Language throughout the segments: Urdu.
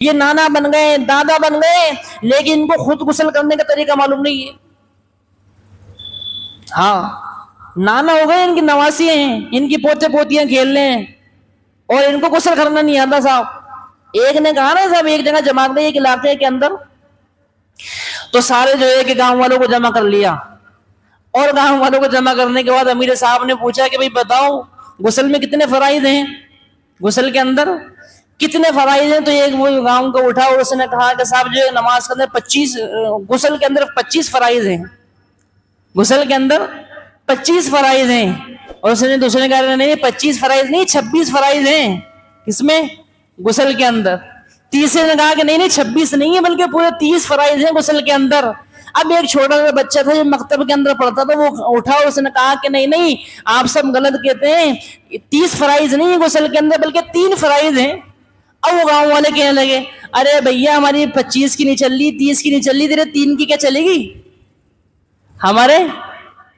یہ نانا بن گئے، دادا بن گئے، لیکن ان کو خود غسل کرنے کا طریقہ معلوم نہیں ہے. ہاں، نانا ہو گئے، ان کی نواسی ہیں، ان کی پوتے پوتیاں کھیل رہے ہیں اور ان کو غسل کرنا نہیں آتا صاحب. ایک نے کہا نا صاحب ایک جگہ جمع گئے ایک علاقے کے اندر، تو سارے جو ہے کہ گاؤں والوں کو جمع کر لیا، اور گاؤں والوں کو جمع کرنے کے بعد امیر صاحب نے پوچھا کہ بھئی بتاؤ غسل میں کتنے فرائض ہیں، غسل کے اندر کتنے فرائض ہیں؟ تو ایک وہ گاؤں کو اٹھا اور اس نے کہا کہ صاحب جو ہے نماز کے اندر 25 غسل کے اندر 25 فرائض ہیں، غسل کے اندر 25 فرائض ہیں. اور اس نے دوسرے نے کہا نہیں 25 فرائض نہیں 26 فرائض ہیں. کس میں؟ غسل کے اندر. تیسرے نے کہا کہ نہیں 26 نہیں ہے بلکہ پورے 30 فرائض ہیں غسل کے اندر. اب ایک چھوٹا سا بچہ تھا جو مکتب کے اندر پڑھتا تھا، وہ اٹھا اور اس نے کہا کہ نہیں آپ سب غلط کہتے ہیں، 30 فرائض نہیں ہے غسل کے اندر بلکہ 3 فرائض ہیں. اب وہ گاؤں والے کہنے لگے ارے بھیا ہماری 25 کی نہیں چل رہی، 30 کی نہیں چل رہی، تیرے 3 کی کیا چلے گی؟ ہمارے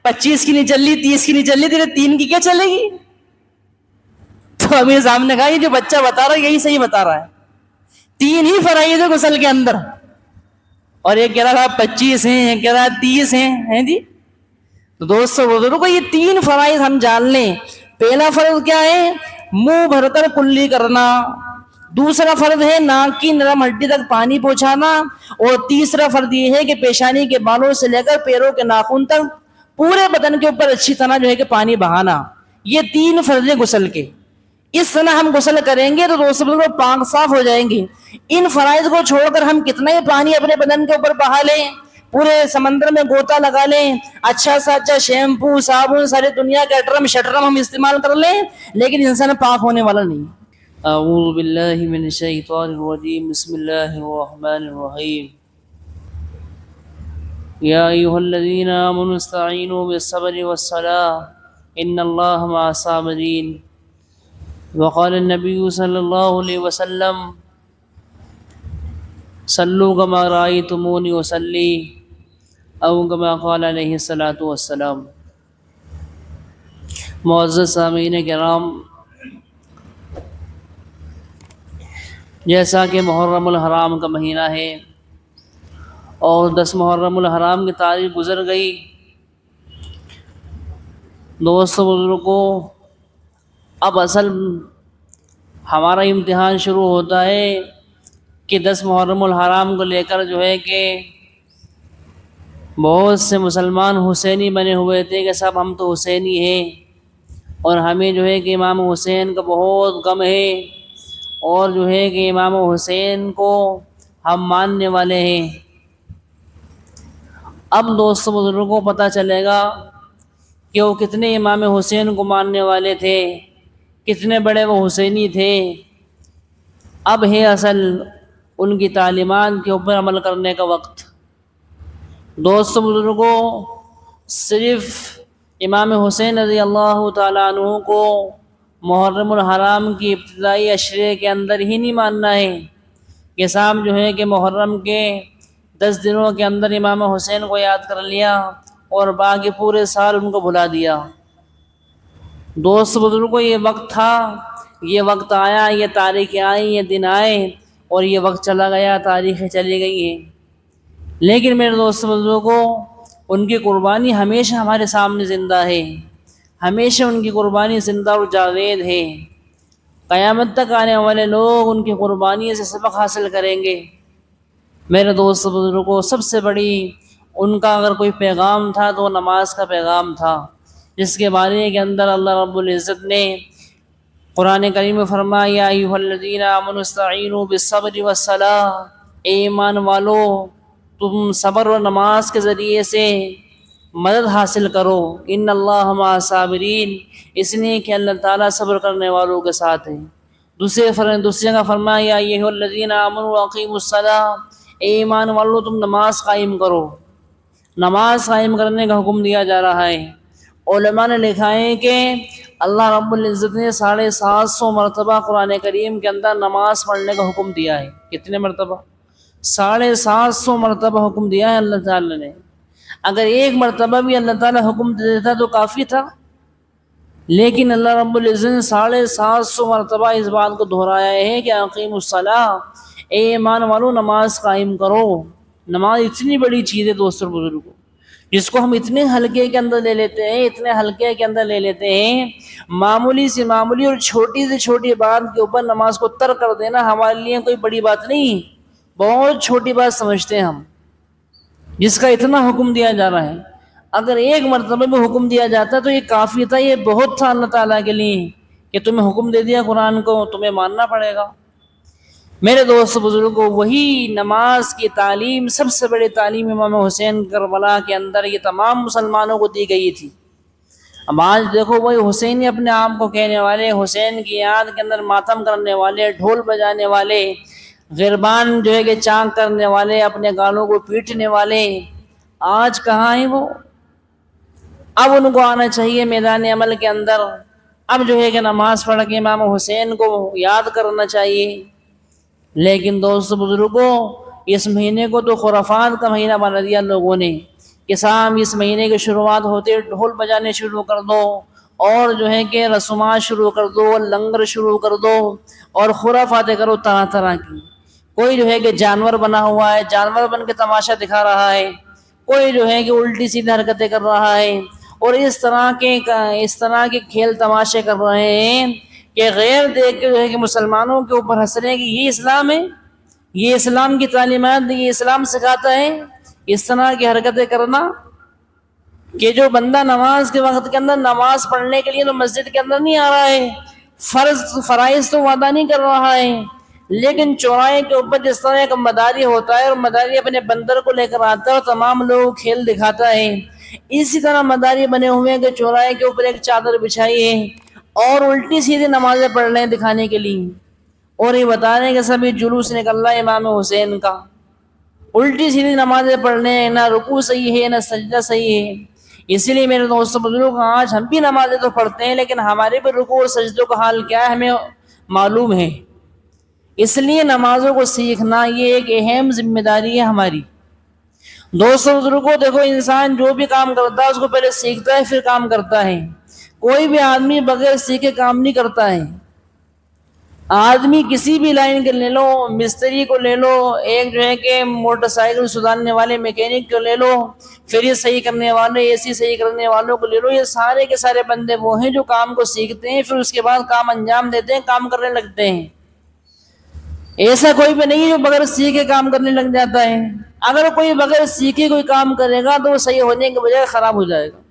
25 کی نہیں چل رہی، 30 کی نہیں چل رہی، تیرے 3 کی کیا چلے گی؟ تو امیر صاحب نے کہا یہ جو بچہ بتا رہا ہے یہی صحیح بتا رہا ہے، 3 ہی فرائض ہے غسل کے اندر، اور یہ کہہ رہا تھا 25 ہیں، یہ کہہ رہا 30 ہیں جی. تو دوستو بزرگوں یہ 3 فرائض ہم جان لیں. پہلا فرض کیا ہے؟ منہ بھر کر کلی کرنا. دوسرا فرض ہے ناک کی نرم ہڈی تک پانی پہنچانا. اور تیسرا فرض یہ ہے کہ پیشانی کے بالوں سے لے کر پیروں کے ناخن تک پورے بدن کے اوپر اچھی طرح جو ہے کہ پانی بہانا. یہ 3 فرض ہیں غسل کے. اس طرح ہم غسل کریں گے تو دوستو بزرگوں پاک صاف ہو جائیں گے. ان فرائض کو چھوڑ کر ہم کتنا ہی پانی اپنے بدن کے اوپر بہا لیں، پورے سمندر میں گوتا لگا لیں، اچھا سا اچھا شیمپو صابن ساری دنیا کا اٹرم شٹرم ہم استعمال کر لیں، لیکن انسان پاک ہونے والا نہیں. اعوذ باللہ من الشیطان الرجیم، بسم اللہ الرحمن الرحیم. یا ایھا الذین آمنوا استعینوا بالصبر والصلاة ان اللہ مع الصابرین. وقال النبی صلی اللہ علیہ وسلم صلوا کما رأیتمونی اصلی او کما قال علیہ الصلاۃ والسلام. معزز سامعین کرام، جیسا کہ محرم الحرام کا مہینہ ہے اور 10 محرم الحرام کی تاریخ گزر گئی، دوستو بزرگوں اب اصل ہمارا امتحان شروع ہوتا ہے کہ 10 محرم الحرام کو لے کر جو ہے کہ بہت سے مسلمان حسینی بنے ہوئے تھے کہ صاحب ہم تو حسینی ہیں اور ہمیں جو ہے کہ امام حسین کا بہت غم ہے، اور جو ہے کہ امام حسین کو ہم ماننے والے ہیں. اب دوستو بزرگوں کو پتہ چلے گا کہ وہ کتنے امام حسین کو ماننے والے تھے، کتنے بڑے وہ حسینی تھے. اب ہے اصل ان کی تعلیمات کے اوپر عمل کرنے کا وقت. دوستو بزرگوں صرف امام حسین رضی اللہ تعالیٰ عنہ کو محرم الحرام کی ابتدائی عشرے کے اندر ہی نہیں ماننا ہے کہ صاحب جو ہے کہ محرم کے 10 دنوں کے اندر امام حسین کو یاد کر لیا اور باقی پورے سال ان کو بھلا دیا. دوست بزرگوں یہ وقت تھا، یہ وقت آیا، یہ تاریخیں آئیں، یہ دن آئے اور یہ وقت چلا گیا، تاریخیں چلی گئی ہیں. لیکن میرے دوست بزرگوں ان کی قربانی ہمیشہ ہمارے سامنے زندہ ہے، ہمیشہ ان کی قربانی زندہ اور جاوید ہے. قیامت تک آنے والے لوگ ان کی قربانی سے سبق حاصل کریں گے. میرے دوست بزرگوں سب سے بڑی ان کا اگر کوئی پیغام تھا تو نماز کا پیغام تھا، جس کے بارے کے اندر اللہ رب العزت نے قرآن کریم میں فرمایا یا ایھا الذین آمنوا استعینوا بالصبر والصلاۃ، اے ایمان والو تم صبر و نماز کے ذریعے سے مدد حاصل کرو. ان اللہ مع الصابرین، اس لیے کہ اللہ تعالیٰ صبر کرنے والوں کے ساتھ ہے. دوسرے جگہ فرمایا یا ایھا الذین آمنوا اقیموا الصلاۃ، اے ایمان والو تم نماز قائم کرو. نماز قائم کرنے کا حکم دیا جا رہا ہے. علماء نے لکھا ہے کہ اللہ رب العزت نے 750 مرتبہ قرآن کریم کے اندر نماز پڑھنے کا حکم دیا ہے. کتنے مرتبہ؟ 750 مرتبہ حکم دیا ہے اللہ تعالیٰ نے. اگر ایک مرتبہ بھی اللہ تعالیٰ حکم دے دیتا تو کافی تھا، لیکن اللہ رب العزت نے 750 مرتبہ اس بات کو دہرایا ہے کہ اقیموا الصلاۃ، اے ایمان والو نماز قائم کرو. نماز اتنی بڑی چیز ہے دوستوں بزرگوں، جس کو ہم اتنے حلقے کے اندر لے لیتے ہیں، اتنے حلقے کے اندر لے لیتے ہیں. معمولی سے معمولی اور چھوٹی سے چھوٹی بات کے اوپر نماز کو ترک کر دینا ہمارے لیے کوئی بڑی بات نہیں، بہت چھوٹی بات سمجھتے ہیں ہم، جس کا اتنا حکم دیا جا رہا ہے. اگر ایک مرتبہ میں حکم دیا جاتا تو یہ کافی تھا، یہ بہت تھا اللہ تعالیٰ کے لیے کہ تمہیں حکم دے دیا قرآن کو، تمہیں ماننا پڑے گا. میرے دوست بزرگوں، وہی نماز کی تعلیم سب سے بڑی تعلیم امام حسین کربلا کے اندر یہ تمام مسلمانوں کو دی گئی تھی. اب آج دیکھو وہی حسین اپنے آپ کو کہنے والے، حسین کی یاد کے اندر ماتم کرنے والے، ڈھول بجانے والے، غربان جو ہے کہ چانک کرنے والے، اپنے گالوں کو پیٹنے والے، آج کہاں ہیں وہ؟ اب ان کو آنا چاہیے میدان عمل کے اندر. اب جو ہے کہ نماز پڑھ کے امام حسین کو یاد کرنا چاہیے. لیکن دوست بزرگوں، اس مہینے کو تو خرافات کا مہینہ بنا دیا لوگوں نے کہ صاحب اس مہینے کی شروعات ہوتے ڈھول بجانے شروع کر دو، اور جو ہے کہ رسومات شروع کر دو، لنگر شروع کر دو، اور خرافاتیں کرو طرح طرح کی. کوئی جو ہے کہ جانور بنا ہوا ہے، جانور بن کے تماشا دکھا رہا ہے، کوئی جو ہے کہ الٹی سیدھی حرکتیں کر رہا ہے، اور اس طرح کے کھیل تماشے کر رہے ہیں کہ غیر دیکھ کے جو ہے کہ مسلمانوں کے اوپر ہنس رہے ہیں کہ یہ اسلام ہے، یہ اسلام کی تعلیمات، یہ اسلام سکھاتا ہے اس طرح کی حرکتیں کرنا. کہ جو بندہ نماز کے وقت کے اندر نماز پڑھنے کے لیے تو مسجد کے اندر نہیں آ رہا ہے، فرائض تو وعدہ نہیں کر رہا ہے، لیکن چوراہے کے اوپر جس طرح کا مداری ہوتا ہے اور مداری اپنے بندر کو لے کر آتا ہے اور تمام لوگوں کو کھیل دکھاتا ہے، اسی طرح مداری بنے ہوئے ہیں کہ چوراہے کے اوپر ایک چادر بچھائی ہے اور الٹی سیدھی نمازیں پڑھ رہے ہیں دکھانے کے لیے، اور یہ بتا رہے ہیں کہ سبھی جلوس نکل رہا ہے امام حسین کا. الٹی سیدھی نمازیں پڑھ رہے ہیں، نہ رکوع صحیح ہے نہ سجدہ صحیح ہے. اسی لیے میرے دوست بزرگ، آج ہم بھی نمازیں تو پڑھتے ہیں لیکن ہمارے بھی رکوع اور سجدوں کا حال کیا ہے ہمیں معلوم ہے. اس لیے نمازوں کو سیکھنا یہ ایک اہم ذمہ داری ہے ہماری. دوستوں بزرگوں، دیکھو انسان جو بھی کام کرتا ہے اس کو پہلے سیکھتا ہے پھر کام کرتا ہے. کوئی بھی آدمی بغیر سیکھے کام نہیں کرتا ہے. آدمی کسی بھی لائن کے لے لو، مستری کو لے لو، ایک جو ہے کہ موٹر سائیکل سدھارنے والے میکینک کو لے لو، پھر یہ صحیح کرنے والے، اے سی صحیح کرنے والوں کو لے لو، یہ سارے کے سارے بندے وہ ہیں جو کام کو سیکھتے ہیں پھر اس کے بعد کام انجام دیتے ہیں، کام کرنے لگتے ہیں. ایسا کوئی بھی نہیں جو بغیر سیکھے کام کرنے لگ جاتا ہے. اگر کوئی بغیر سیکھے کوئی کام کرے گا تو وہ صحیح ہونے کے بجائے خراب ہو جائے گا.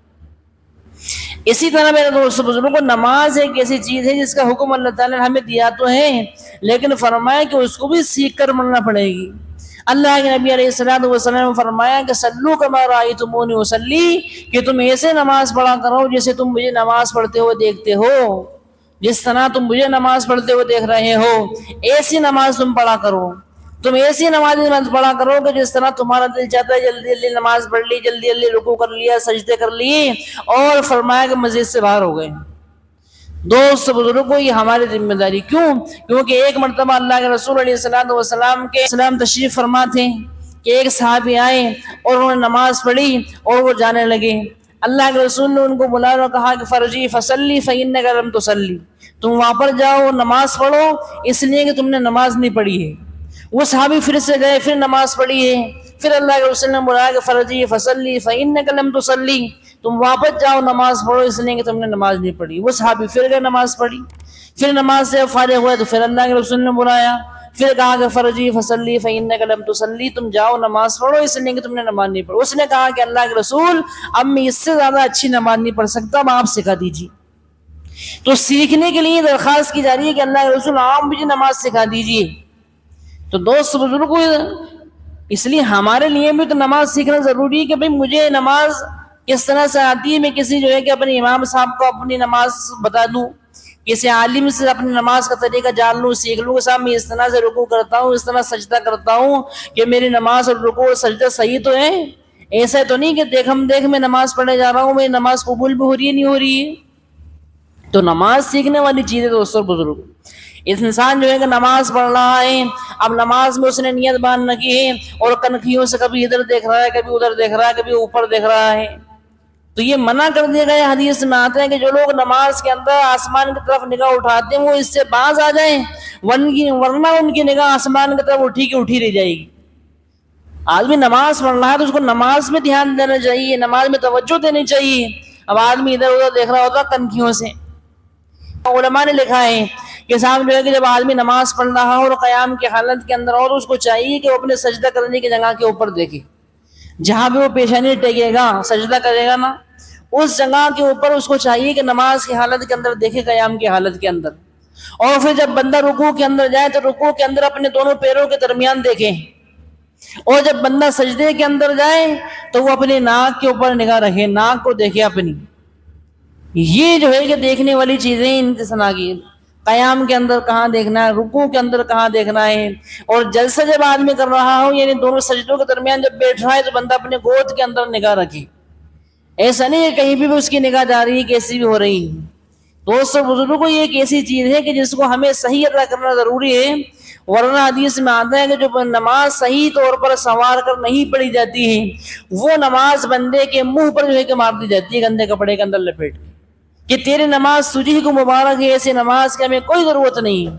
اسی طرح میرے دوست بزرگوں، نماز ایک ایسی چیز ہے جس کا حکم اللہ تعالیٰ نے ہمیں دیا تو ہے، لیکن فرمایا کہ اس کو بھی سیکھ کر مرنا پڑے گی. اللہ کے نبی علیہ الصلوۃ والسلام نے فرمایا کہ صلو کما رأیتمونی اصلی، کہ تم ایسے نماز پڑھا کرو جیسے تم مجھے نماز پڑھتے ہوئے دیکھتے ہو. جس طرح تم مجھے نماز پڑھتے ہوئے دیکھ رہے ہو ایسی نماز تم پڑھا کرو. تم ایسی نماز پڑھا کرو کہ جس طرح تمہارا دل چاہتا ہے جلدی جلدی نماز پڑھ لی، جلدی جلدی رکوع کر لیا، سجدے کر لیے اور فرمایا کہ مسجد سے باہر ہو گئے. دوست بزرگوں، یہ ہماری ذمہ داری. کیوں؟ کیونکہ ایک مرتبہ اللہ کے رسول علیہ الصلوۃ والسلام کے سلام تشریف فرما تھے کہ ایک صحابی آئے اور انہوں نے نماز پڑھی اور وہ جانے لگے. اللہ کے رسول نے ان کو بلایا اور کہا کہ فرجی فصلی فإنک لم تصلی، تم واپس جاؤ نماز پڑھو اس لیے کہ تم نے نماز نہیں پڑھی ہے. وہ صحابی پھر سے گئے، پھر نماز پڑھی ہے. پھر اللہ کے رسول نے بلایا کہ فرجی فصلی فإنک لم تصلی، تم واپس جاؤ نماز پڑھو اس لیے کہ تم نے نماز نہیں پڑھی. وہ صحابی پھر گئے نماز پڑھی. پھر نماز سے فارغ ہوئے تو پھر اللہ کے رسول نے بلایا، پھر کہا کہ فرجی فصلی فإنک لم تصلی، تم جاؤ نماز پڑھو اس لیے کہ تم نے نماز نہیں پڑھی. اس نے کہا کہ اللہ کے رسول، اب میں اس سے زیادہ اچھی نماز نہیں پڑھ سکتا، اب آپ سکھا دیجیے. تو سیکھنے کے لیے درخواست کی جا رہی ہے کہ اللہ کے رسول آپ مجھے نماز سکھا دیجیے. تو دوست بزرگوں، اس لیے ہمارے لیے بھی تو نماز سیکھنا ضروری ہے کہ بھئی مجھے نماز کس طرح سے آتی ہے. میں کسی جو ہے کہ اپنے امام صاحب کو اپنی نماز بتا دوں، کسی عالم سے اپنی نماز کا طریقہ جان لوں، سیکھ لوں کہ صاحب میں اس طرح سے رکوع کرتا ہوں، اس طرح سجدہ کرتا ہوں کہ میری نماز اور رکوع اور سجدہ صحیح تو ہے. ایسا تو نہیں کہ دیکھ میں نماز پڑھنے جا رہا ہوں، میری نماز قبول بھی ہو رہی ہے نہیں ہو رہی ہے. تو نماز سیکھنے والی چیز ہے دوستوں بزرگ. اس انسان جو ہے کہ نماز پڑھ رہا ہے، اب نماز میں اس نے نیت باندھ رکھی ہے اور کنکھیوں سے کبھی ادھر دیکھ رہا ہے، کبھی ادھر دیکھ رہا ہے، کبھی اوپر دیکھ رہا ہے، تو یہ منع کر دیا گیا. حدیث میں آتے ہیں کہ جو لوگ نماز کے اندر آسمان کی طرف نگاہ اٹھاتے ہیں وہ اس سے باز آ جائیں، ورنہ ان کی نگاہ آسمان کی طرف اٹھی کی اٹھی رہ جائے گی. آدمی نماز پڑھ رہا ہے تو اس کو نماز میں دھیان دینا چاہیے, نماز میں توجہ دینی چاہیے. اب آدمی ادھر ادھر دیکھ رہا ہوتا کنکھیوں سے. علماء نے لکھا ہے کہ صاحب جو ہے کہ جب آدمی نماز پڑھ رہا ہو اور قیام کی حالت کے اندر ہو تو اس کو چاہیے کہ وہ اپنے سجدہ کرنے کی جگہ کے اوپر دیکھے. جہاں بھی وہ پیشانی ٹیکے گا, سجدہ کرے گا نا, اس جگہ کے اوپر اس کو چاہیے کہ نماز کی حالت کے اندر دیکھے, قیام کی حالت کے اندر. اور پھر جب بندہ رکوع کے اندر جائے تو رکوع کے اندر اپنے دونوں پیروں کے درمیان دیکھے. اور جب بندہ سجدے کے اندر جائے تو وہ اپنی ناک کے اوپر نگاہ رکھے, ناک کو دیکھے اپنی. یہ جو ہے کہ دیکھنے والی چیزیں ان کی صلاح کی. قیام کے اندر کہاں دیکھنا ہے, رکوع کے اندر کہاں دیکھنا ہے. اور جلسہ جب آدمی کر رہا ہو, یعنی دونوں سجدوں کے درمیان جب بیٹھ رہا ہے, تو بندہ اپنے گود کے اندر نگاہ رکھے. ایسا نہیں کہ کہیں بھی اس کی نگاہ جا رہی ہے, کیسی بھی ہو رہی ہے. دوستوں بزرگوں, یہ ایک ایسی چیز ہے کہ جس کو ہمیں صحیح ادا کرنا ضروری ہے. ورنہ حدیث میں آتا ہے کہ جو نماز صحیح طور پر سنوار کر نہیں پڑھی جاتی ہے, وہ نماز بندے کے منہ پر جو ہے کہ مار دی جاتی ہے, گندے کپڑے کے اندر لپیٹ کہ تیری نماز تجھی کو مبارک ہے, ایسی نماز کی ہمیں کوئی ضرورت نہیں.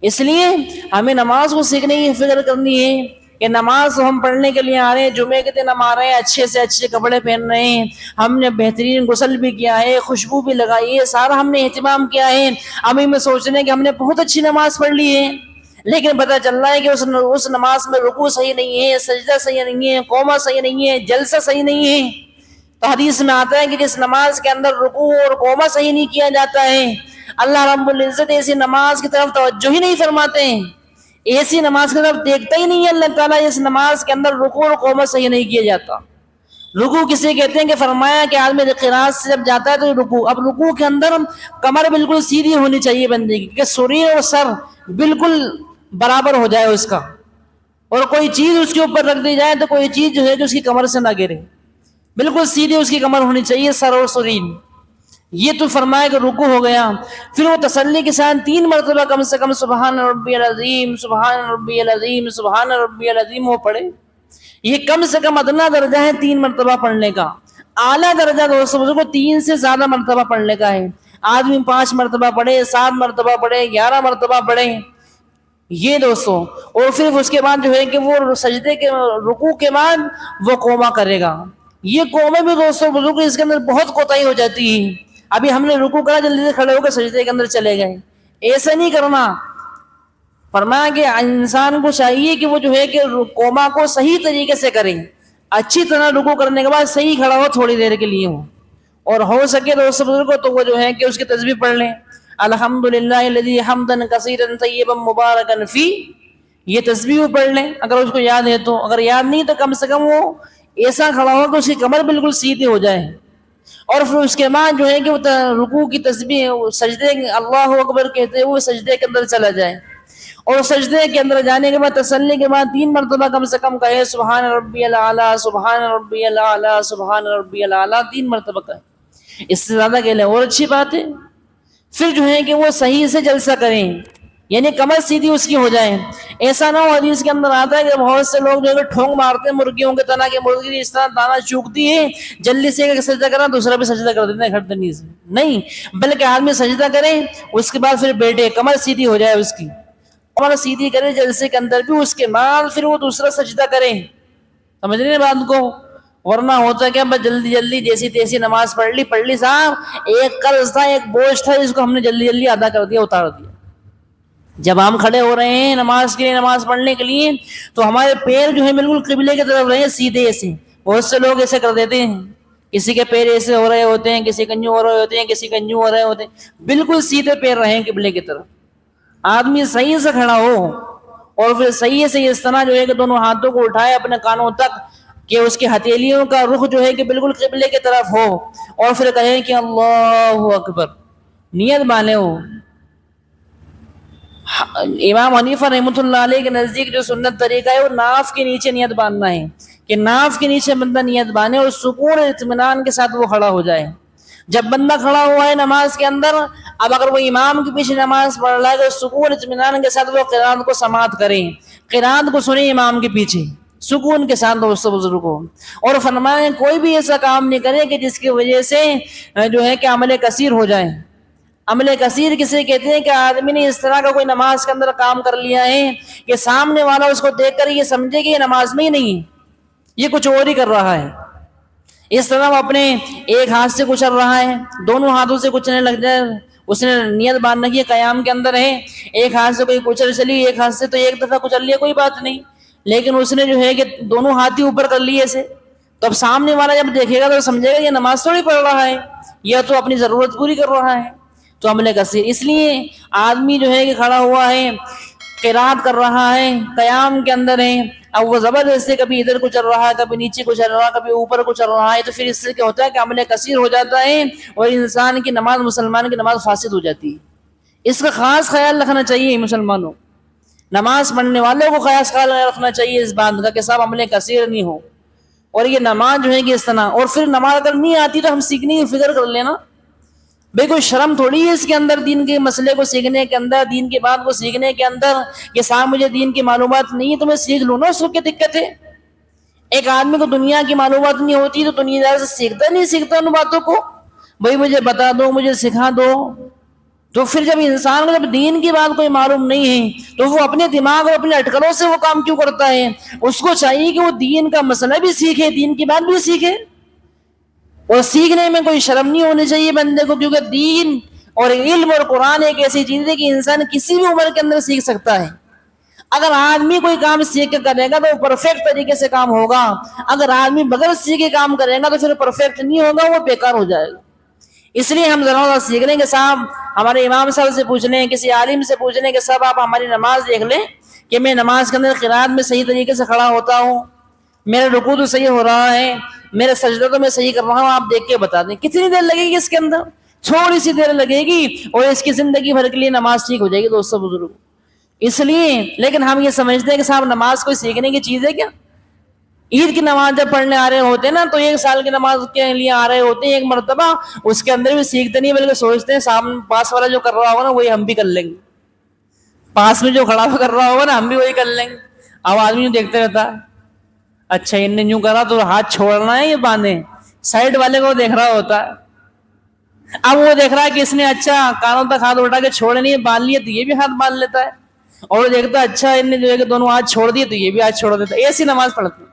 اس لیے ہمیں نماز کو سیکھنے کی فکر کرنی ہے کہ نماز ہم پڑھنے کے لیے آ رہے ہیں, جمعے کے دن ہم آ رہے ہیں, اچھے سے اچھے کپڑے پہن رہے ہیں, ہم نے بہترین غسل بھی کیا ہے, خوشبو بھی لگائی ہے, سارا ہم نے اہتمام کیا ہے. ابھی میں سوچ رہے ہیں کہ ہم نے بہت اچھی نماز پڑھ لی ہے, لیکن پتہ چل رہا ہے کہ اس نماز میں رکوع صحیح نہیں ہے, سجدہ صحیح نہیں ہے, قوما صحیح نہیں ہے, جلسہ صحیح نہیں ہے. تو حدیث میں آتا ہے کہ جس نماز کے اندر رکوع اور قوما صحیح نہیں کیا جاتا ہے, اللہ رب العزت ایسی نماز کی طرف توجہ ہی نہیں فرماتے ہیں, ایسی نماز کی طرف دیکھتا ہی نہیں ہے اللہ تعالیٰ اس نماز کے اندر رکوع اور قوما صحیح نہیں کیا جاتا. رکوع کسے کہتے ہیں کہ فرمایا کہ آدمی قرات سے جب جاتا ہے تو رکوع, اب رکوع کے اندر کمر بالکل سیدھی ہونی چاہیے بندے کی, کہ سرین اور سر بالکل برابر ہو جائے اس کا, اور کوئی چیز اس کے اوپر رکھ دی جائے تو کوئی چیز جو ہے کہ اس کی کمر سے نہ گرے, بالکل سیدھی اس کی کمر ہونی چاہیے, سر اور سرین. یہ تو فرمایا کہ رکوع ہو گیا. پھر وہ تسلی کے ساتھ 3 مرتبہ کم سے کم سبحان ربی العظیم, سبحان ربی العظیم, سبحان ربی العظیم وہ پڑھے. یہ کم سے کم ادنا درجہ ہے 3 مرتبہ پڑھنے کا. اعلیٰ درجہ دوستوں کو 3 سے زیادہ مرتبہ پڑھنے کا ہے. آدمی 5 مرتبہ پڑھے, 7 مرتبہ پڑھے, 11 مرتبہ پڑھے, یہ دوستوں. اور پھر اس کے بعد جو ہے کہ وہ سجدے کے رکوع کے بعد وہ قوما کرے گا. یہ قومے بھی دوستوں بزرگ اس کے اندر بہت کوتاہی ہو جاتی ہے. ابھی ہم نے رکوع کرا, جلدی سے کھڑے ہو کے سجدے کے اندر چلے گئے, ایسا نہیں کرنا. فرمایا کہ انسان کو چاہیے کہ وہ جو ہے کہ قوما کو صحیح طریقے سے کرے, اچھی طرح رکوع کرنے کے بعد صحیح کھڑا ہو, تھوڑی دیر کے لیے ہو, اور ہو سکے دوستوں بزرگوں تو وہ جو ہے کہ اس کی تسبیح پڑھ لیں, الحمدللہ الذی حمدا کثیرا طیبا مبارکا فی, یہ تسبیح پڑھ لیں اگر اس کو یاد ہے تو. اگر یاد نہیں تو کم سے کم وہ ایسا کھڑا ہو کہ اس کی کمر بالکل سیدھی ہو جائے, اور پھر اس کے بعد جو ہے کہ رکوع کی تسبیح سجدے اللہ اکبر کہتے ہوئے سجدے کے اندر چلا جائے, اور سجدے کے اندر جانے کے بعد تسلی کے بعد 3 مرتبہ کم سے کم کہے سبحان ربی الاعلیٰ, سبحان ربی الاعلیٰ, سبحان ربی الاعلیٰ, 3 مرتبہ کہے. اس سے زیادہ کہہ لیں اور اچھی بات ہے. پھر جو ہے کہ وہ صحیح سے جلسہ کریں, یعنی کمر سیدھی اس کی ہو جائے. ایسا نہ ہو, حدیث کے اندر آتا ہے کہ بہت سے لوگ جو ہے ٹھونگ مارتے ہیں مرغیوں کے طرح, کہ مرغی اس طرح دانا چوکتی ہے, جلدی سے ایک سجدہ کرنا دوسرا بھی سجدہ کر دیتے ہیں کھڑتے سے. نہیں, بلکہ آدمی سجدہ کرے اس کے بعد پھر بیٹھے, کمر سیدھی ہو جائے اس کی, کمر سیدھی کرے جلسے کے اندر بھی, اس کے بعد پھر وہ دوسرا سجدہ کرے. سمجھ رہے ہیں بات کو؟ ورنہ ہوتا ہے کہ بس جلدی جلدی جیسی تیسی نماز پڑھ لی صاحب, ایک قرض تھا, ایک بوجھ تھا, جس کو ہم نے جلدی جلدی ادا کر دیا, اتار دیا. جب ہم کھڑے ہو رہے ہیں نماز کے لیے, نماز پڑھنے کے لیے, تو ہمارے پیر جو ہے بالکل قبلے کی طرف رہے, سیدھے ایسے. بہت سے لوگ ایسے کر دیتے ہیں, کسی کے پیر ایسے ہو رہے ہوتے ہیں, کسی کنجو ہو رہے ہوتے ہیں, کسی کنجو ہو رہے ہوتے ہیں, بالکل سیدھے پیر رہے قبلے کی طرف. آدمی صحیح سے کھڑا ہو, اور پھر صحیح سے اس طرح جو ہے کہ دونوں ہاتھوں کو اٹھائے اپنے کانوں تک, کہ اس کی ہتھیلیوں کا رخ جو ہے کہ بالکل قبلے کی طرف ہو, اور پھر کہیں کہ اللہ اکبر, نیت باندھے ہو. امام حنیفہ رحمۃ اللہ علیہ کے نزدیک جو سنت طریقہ ہے وہ ناف کے نیچے نیت باندھنا ہے, کہ ناف کے نیچے بندہ نیت باندھے اور سکون اطمینان کے ساتھ وہ کھڑا ہو جائے. جب بندہ کھڑا ہوا ہے نماز کے اندر, اب اگر وہ امام کے پیچھے نماز پڑھ رہا ہے تو سکون اطمینان کے ساتھ وہ قرات کو سماعت کریں, قرات کو سنیں امام کے پیچھے سکون کے ساتھ دوستوں بزرگوں. اور فرمائیں کوئی بھی ایسا کام نہیں کرے کہ جس کی وجہ سے جو ہے کہ عمل کثیر ہو جائے. عمل کثیر کسے کہتے ہیں کہ آدمی نے اس طرح کا کوئی نماز کے اندر کام کر لیا ہے کہ سامنے والا اس کو دیکھ کر یہ سمجھے کہ یہ نماز میں ہی نہیں ہے، یہ کچھ اور ہی کر رہا ہے. اس طرح وہ اپنے ایک ہاتھ سے کچل رہا ہے، دونوں ہاتھوں سے کچلنے لگ جائے، اس نے نیت باندھ رکھی ہے قیام کے اندر ہے، ایک ہاتھ سے کوئی کچل چلی، ایک ہاتھ سے تو ایک دفعہ کچل لیا کوئی بات نہیں، لیکن اس نے جو ہے کہ دونوں ہاتھ ہی اوپر کر لیے ایسے، تو اب سامنے والا جب دیکھے گا تو سمجھے گا یہ نماز تھوڑی پڑھ رہا ہے، یا تو اپنی ضرورت پوری کر رہا ہے. تو عمل کثیر، اس لیے آدمی جو ہے کہ کھڑا ہوا ہے، قرات کر رہا ہے، قیام کے اندر ہے، اب وہ زبردستی کبھی ادھر کو چل رہا ہے، کبھی نیچے کو چل رہا ہے، کبھی اوپر کو چل رہا ہے، تو پھر اس سے کیا ہوتا ہے کہ عمل کثیر ہو جاتا ہے اور انسان کی نماز، مسلمان کی نماز فاسد ہو جاتی ہے. اس کا خاص خیال رکھنا چاہیے مسلمانوں، نماز پڑھنے والوں کو خاص خیال رکھنا چاہیے اس بات کا کہ صاحب عمل کثیر نہیں ہو. اور یہ نماز جو ہے کہ اس طرح، اور پھر نماز اگر نہیں آتی تو ہم سیکھنے کی فکر کر لینا، بھئی کوئی شرم تھوڑی ہے اس کے اندر، دین کے مسئلے کو سیکھنے کے اندر، دین کی بات کو سیکھنے کے اندر، کہ صاحب مجھے دین کی معلومات نہیں ہے تو میں سیکھ لوں نا، اس کو کیا دقت ہے؟ ایک آدمی کو دنیا کی معلومات نہیں ہوتی تو دنیا دار سے سیکھتا ان باتوں کو، بھئی مجھے بتا دو، مجھے سکھا دو. تو پھر جب انسان کو جب دین کی بات کوئی معلوم نہیں ہے تو وہ اپنے دماغ اور اپنے اٹکلوں سے وہ کام کیوں کرتا ہے؟ اس کو چاہیے کہ وہ دین کا مسئلہ بھی سیکھے، دین کی بات بھی سیکھے، اور سیکھنے میں کوئی شرم نہیں ہونی چاہیے بندے کو، کیونکہ دین اور علم اور قرآن ایک ایسی چیز ہے کہ انسان کسی بھی عمر کے اندر سیکھ سکتا ہے. اگر آدمی کوئی کام سیکھ کے کرے گا تو وہ پرفیکٹ طریقے سے کام ہوگا، اگر آدمی بغیر سیکھے کام کرے گا تو پھر پرفیکٹ نہیں ہوگا، وہ بیکار ہو جائے گا. اس لیے ہم ضرور سیکھ لیں کہ صاحب ہمارے امام صاحب سے پوچھ لیں، کسی عالم سے پوچھ لیں کہ صاحب آپ ہماری نماز دیکھ لیں کہ میں نماز کے اندر قرات میں صحیح طریقے سے کھڑا ہوتا ہوں، میرا رکوع تو صحیح ہو رہا ہے، میرا سجدہ تو میں صحیح کر رہا ہوں، آپ دیکھ کے بتا دیں. کتنی دیر لگے گی اس کے اندر؟ تھوڑی سی دیر لگے گی اور اس کی زندگی بھر کے لیے نماز ٹھیک ہو جائے گی دوستو بزرگ. اس لیے لیکن ہم یہ سمجھتے ہیں کہ صاحب نماز کوئی سیکھنے کی چیز ہے کیا؟ عید کی نماز جب پڑھنے آ رہے ہوتے ہیں نا تو 1 سال کی نماز کے لیے آ رہے ہوتے ہیں ایک مرتبہ، اس کے اندر بھی سیکھتے نہیں بلکہ سوچتے ہیں سامنے پاس والا جو کر رہا ہوگا نا وہی ہم بھی کر لیں گے، پاس میں جو کھڑا ہوا کر رہا ہوگا نا ہم بھی وہی کر لیں گے. اب آدمی دیکھتے رہتا ہے، اچھا ان نے یوں کرا تو ہاتھ چھوڑنا ہے یہ باندھے، سائڈ والے کو دیکھ رہا ہوتا ہے. اب وہ دیکھ رہا ہے کہ اس نے اچھا کانوں تک ہاتھ اٹھا کے چھوڑے نہیں باندھ لیے تو یہ بھی ہاتھ باندھ لیتا ہے، اور وہ دیکھتا ہے اچھا ان نے جو ہے کہ دونوں ہاتھ چھوڑ دیے تو یہ بھی ہاتھ چھوڑ دیتا ہے. ایسی نماز پڑھتے.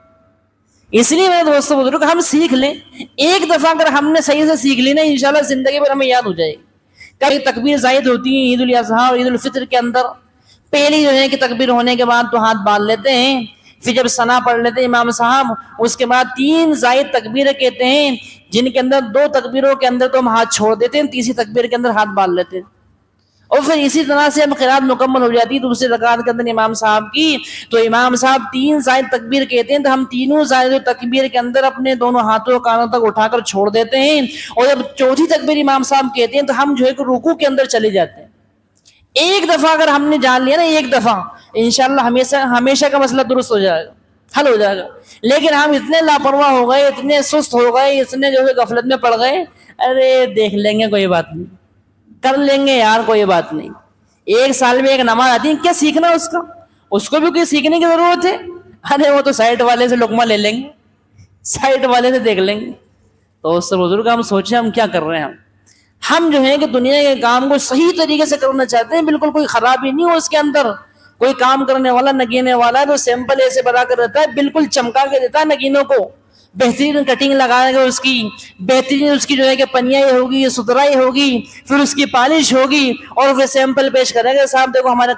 اس لیے میرے دوستوں بزرگ ہم سیکھ لیں، ایک دفعہ اگر ہم نے صحیح سے سیکھ لی نا انشاءاللہ زندگی بھر ہمیں یاد ہو جائے گی. کبھی تکبیر زائد ہوتی ہیں عید الاضحیٰ اور عید الفطر کے اندر، پہلی جو ہے کہ تکبیر ہونے کے بعد تو ہاتھ باندھ لیتے ہیں، پھر جب ثنا پڑھ لیتے ہیں امام صاحب، اس کے بعد 3 زائد تکبیریں کہتے ہیں جن کے اندر 2 تکبیروں کے اندر تو ہم ہاتھ چھوڑ دیتے ہیں، تیسری تکبیر کے اندر ہاتھ باندھ لیتے ہیں، اور پھر اسی طرح سے ہم قرات مکمل ہو جاتی ہے دوسری رکعت کے اندر امام صاحب کی، تو امام صاحب 3 زائد تکبیر کہتے ہیں تو ہم تینوں زائد تکبیر کے اندر اپنے دونوں ہاتھوں کانوں تک اٹھا کر چھوڑ دیتے ہیں، اور جب چوتھی تکبیر امام صاحب کہتے ہیں تو ہم جو ہے کہ رکوع کے اندر چلے جاتے ہیں. ایک دفعہ اگر ہم نے جان لیا نا، ایک دفعہ انشاءاللہ ہمیشہ کا مسئلہ درست ہو جائے گا، حل ہو جائے گا. لیکن ہم اتنے لاپرواہ ہو گئے، اتنے سست ہو گئے، اتنے جو ہے غفلت میں پڑ گئے، ارے دیکھ لیں گے کوئی بات نہیں، کر لیں گے یار کوئی بات نہیں. 1 سال میں ایک نماز آتی ہے، کیا سیکھنا اس کو بھی کوئی سیکھنے کی ضرورت ہے؟ ارے وہ تو سائٹ والے سے لقمہ لے لیں گے، سائٹ والے سے دیکھ لیں گے. تو اس سے بزرگ ہم سوچیں ہم کیا کر رہے ہیں. ہم جو ہے کہ دنیا کے کام کو صحیح طریقے سے کرنا چاہتے ہیں، بالکل کوئی خرابی نہیں ہو اس کے اندر. کوئی کام کرنے والا نگینے والا ہے تو سیمپل ایسے بنا کر رہتا ہے، بالکل چمکا کے دیتا ہے نگینوں کو، بہترین کٹنگ لگائے گا، اس کی بہترین اس کی جو ہے کہ پنیائی ہوگی، ستھرائی ہوگی، پھر اس کی پالش ہوگی، اور وہ سیمپل پیش کرے گا صاحب دیکھو ہمارے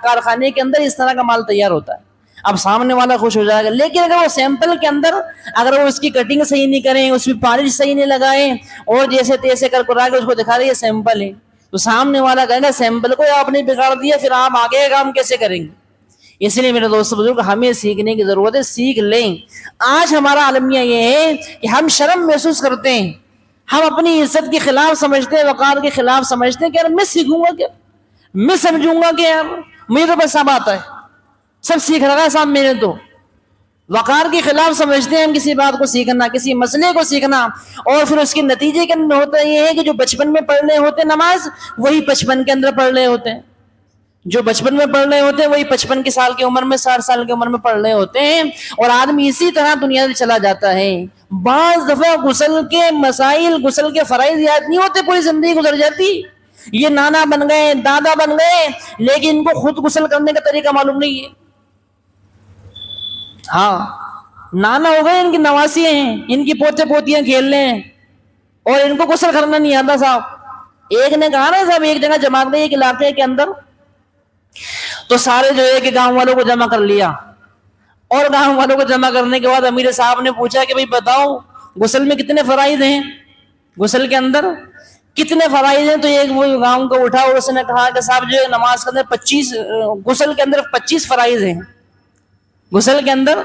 کارخانے کے اندر اس طرح کا مال تیار ہوتا ہے. اب سامنے والا خوش ہو جائے گا. لیکن اگر وہ سیمپل کے اندر اگر وہ اس کی کٹنگ صحیح نہیں کریں، اس میں پالش صحیح نہیں لگائیں، اور جیسے تیسے کر کے اس کو دکھا دیں یہ سیمپل ہے، تو سامنے والا کہے گا سیمپل کو آپ نے بگاڑ دیا، پھر آپ آگے کام کیسے کریں گے؟ اس لیے میرے دوست بزرگ ہمیں سیکھنے کی ضرورت ہے، سیکھ لیں. آج ہمارا عالمیہ یہ ہے کہ ہم شرم محسوس کرتے ہیں، ہم اپنی عزت کے خلاف سمجھتے ہیں، وقار کے خلاف سمجھتے ہیں کہ یار میں سیکھوں گا کیا، میں سمجھوں گا کہ یار مجھے تو بس سب آتا ہے، سب سیکھ رہا ہے صاحب میرے تو. وقار کے خلاف سمجھتے ہیں ہم کسی بات کو سیکھنا، کسی مسئلے کو سیکھنا، اور پھر اس کے نتیجے کے اندر ہوتا یہ ہے کہ جو بچپن میں پڑھ رہے ہوتے نماز وہی 55 کے اندر پڑھ رہے ہوتے ہیں، جو بچپن میں پڑھ رہے ہوتے ہیں وہی 55 کی سال کی عمر میں 60 سال کی عمر میں پڑھ رہے ہوتے ہیں، اور آدمی اسی طرح دنیا سے چلا جاتا ہے. بعض دفعہ غسل کے مسائل، غسل کے فرائض یاد نہیں ہوتے، پوری زندگی گزر جاتی، یہ نانا بن گئے، دادا بن گئے، لیکن ان کو خود غسل کرنے کا طریقہ معلوم نہیں ہے. ہاں نانا ہو گئے، ان کی نواسی ہیں، ان کی پوتے پوتیاں کھیل رہے ہیں اور ان کو غسل کرنا نہیں آتا صاحب. ایک نے کہا نا صاحب ایک جگہ جمع گئی ایک علاقے کے اندر، تو سارے جو ہے کہ گاؤں والوں کو جمع کر لیا، اور گاؤں والوں کو جمع کرنے کے بعد امیر صاحب نے پوچھا کہ بھئی بتاؤ غسل میں کتنے فرائض ہیں، غسل کے اندر کتنے فرائض ہیں. تو ایک وہ گاؤں کو اٹھا اور اس نے کہا کہ صاحب جو ہے نماز کے اندر 25 غسل کے اندر 25 فرائض ہیں، غسل کے اندر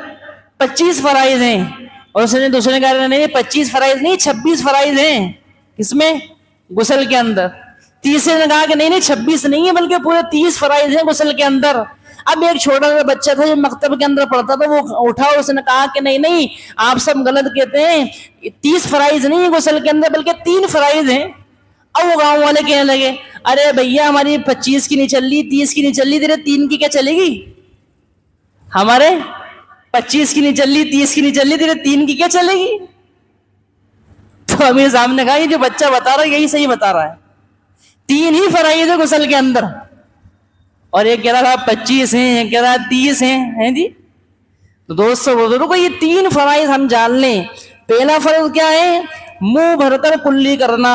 25 فرائض ہیں. اور اس نے دوسرے نے کہا نہیں 25 فرائض نہیں 26 فرائض ہیں. کس میں؟ غسل کے اندر. تیسرے نے کہا کہ نہیں 26 نہیں ہے بلکہ پورے 30 فرائض ہیں غسل کے اندر. اب ایک چھوٹا سا بچہ تھا جو مکتب کے اندر پڑھتا تھا، وہ اٹھا اور اس نے کہا کہ نہیں آپ سب غلط کہتے ہیں، 30 فرائض نہیں ہے غسل کے اندر بلکہ 3 فرائض ہیں. اب وہ گاؤں والے کہنے لگے ارے بھیا ہماری 25 کی نہیں چل رہی، 30 کی نہیں چل رہی، تیرے 3 کی کیا چلے گی؟ ہمارے 25 کی نہیں چل رہی، 30 کی نہیں چل رہی، تیرے 3 کی کیا چلے گی؟ تو امیر صاحب نے کہا یہ جو بچہ بتا رہا ہے یہی صحیح بتا رہا ہے، 3 ہی فرائض ہے غسل کے اندر. اور یہ کہہ رہا تھا 25 ہیں، یہ کہہ رہا 30 ہیں جی. تو دوستو بزرگوں یہ 3 فرائض ہم جان لیں. پہلا فرض کیا ہے؟ منہ بھر کر کلی کرنا.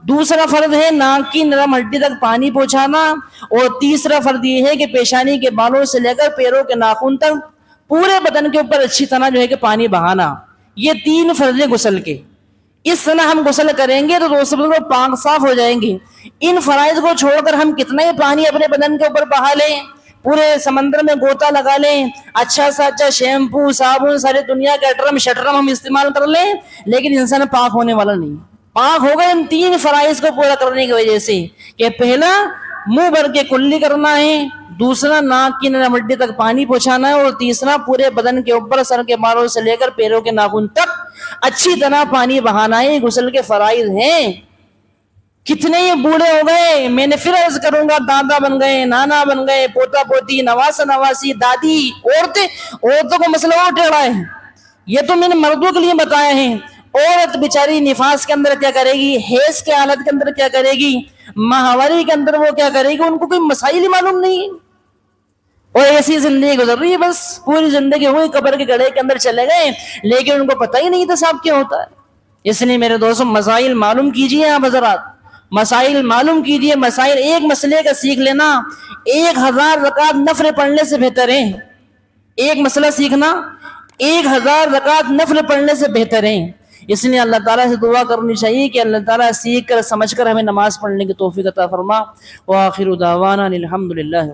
دوسرا فرض ہے ناک کی نرم ہڈی تک پانی پہنچانا. اور تیسرا فرض یہ ہے کہ پیشانی کے بالوں سے لے کر پیروں کے ناخن تک پورے بدن کے اوپر اچھی طرح جو ہے کہ پانی بہانا. یہ 3 فرض ہیں غسل کے. اس طرح ہم غسل کریں گے تو دوستوں پاک صاف ہو جائیں گے. ان فرائض کو چھوڑ کر ہم کتنا ہی پانی اپنے بدن کے اوپر بہا لیں، پورے سمندر میں گوتا لگا لیں، اچھا سا اچھا شیمپو صابن ساری دنیا کا اٹرم شٹرم ہم استعمال کر لیں، لیکن انسان پاک ہونے والا نہیں. پاک ہوگا ان 3 فرائض کو پورا کرنے کی وجہ سے کہ پہلا منہ بھر کے کلی کرنا ہے، دوسرا ناک کی نرم ہڈی تک پانی پہنچانا ہے، اور تیسرا پورے بدن کے اوپر سر کے بالوں سے لے کر پیروں کے ناخن تک اچھی طرح پانی بہانا ہے. غسل کے فرائض ہیں. کتنے ہی بوڑھے ہو گئے، میں نے پھر عرض کروں گا، دادا بن گئے، نانا بن گئے، پوتا پوتی، نواسا نواسی، دادی، عورتوں کو مسئلہ اور ٹیڑھا ہے. یہ تو میں نے مردوں کے لیے بتایا ہے. عورت بیچاری نفاس کے اندر کیا کرے گی، حیض کے حالت کے اندر کیا کرے گی، ماہواری کے اندر وہ کیا کرے گی، ان کو کوئی مسائل ہی معلوم نہیں. اور ایسی زندگی گزر رہی ہے، بس پوری زندگی ہوئی قبر کے گڑھے کے اندر چلے گئے، لیکن ان کو پتہ ہی نہیں تھا صاحب کیا ہوتا ہے. اس لیے میرے دوستوں مسائل معلوم کیجیے. آپ حضرات مسائل معلوم کیجیے. مسائل ایک مسئلے کا سیکھ لینا 1000 رکعت نفل پڑھنے سے بہتر ہے. ایک مسئلہ سیکھنا 1000 رکعت نفل پڑھنے سے بہتر ہے. اس لیے اللہ تعالیٰ سے دعا کرنی چاہیے کہ اللہ تعالیٰ سیکھ کر سمجھ کر ہمیں نماز پڑھنے کی توفیق عطا فرما. وآخر دعوانا الحمدللہ.